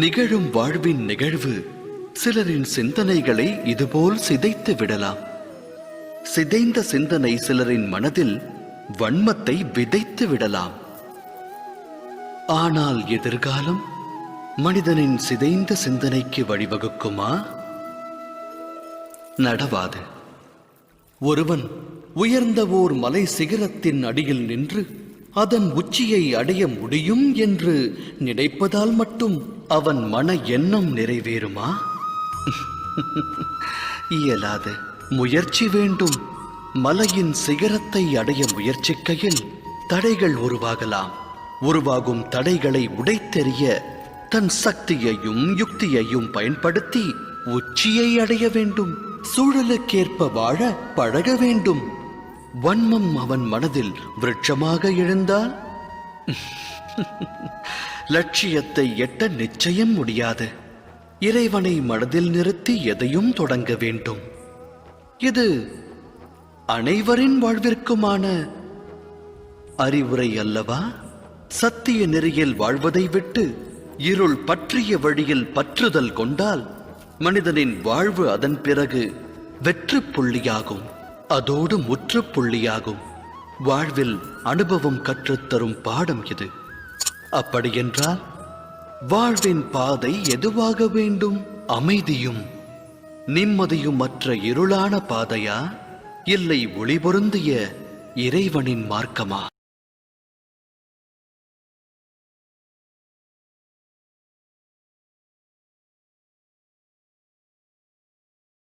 நிகழும் வாழ்வின் நிகழ்வு சிலரின் சிந்தனைகளை இதுபோல் சிதைத்து விடலாம். சிதைந்த சிந்தனை சிலரின் மனதில் வன்மத்தை விதைத்து விடலாம். ஆனால் எதிர்காலம் மனிதனின் சிதைந்த சிந்தனைக்கு வழிவகுக்குமா? நடவாது. ஒருவன் உயர்ந்த ஓர் மலை சிகரத்தின் அடியில் நின்று அதன் உச்சியை அடைய முடியும் என்று நினைப்பதால் மட்டும் அவன் மன எண்ணம் நிறைவேறுமா? இயலாது. முயற்சி வேண்டும். மலையின் சிகரத்தை அடைய முயற்சிக்கையில் தடைகள் உருவாகலாம். உருவாகும் தடைகளை உடைத்தெறிய தன் சக்தியையும் யுக்தியையும் பயன்படுத்தி உச்சியை அடைய வேண்டும். சூழலுக்கேற்ப வாழ பழக வேண்டும். வன்மம் அவன் மனதில் விருட்சமாக எழுந்தால் லட்சியத்தை எட்ட நிச்சயம் முடியாது. இறைவனை மனதில் நிறுத்தி எதையும் தொடங்க வேண்டும். இது அனைவரின் வாழ்விற்குமான அறிவுரை அல்லவா? சத்திய நெறியில் வாழ்வதை விட்டு இருள் பற்றிய வழியில் பற்றுதல் கொண்டால் மனிதனின் வாழ்வு அதன் பிறகு வெற்று புள்ளியாகும். அதோடு முற்றுப்புள்ளியாகும். வாழ்வில் அனுபவம் கற்றுத்தரும் பாடம் இது. அப்படியென்றால் வாழ்வின் பாதை எதுவாக வேண்டும்? அமைதியும் நிம்மதியும் மற்ற இருளான பாதையா, இல்லை ஒளி பொருந்திய இறைவனின் மார்க்கமா?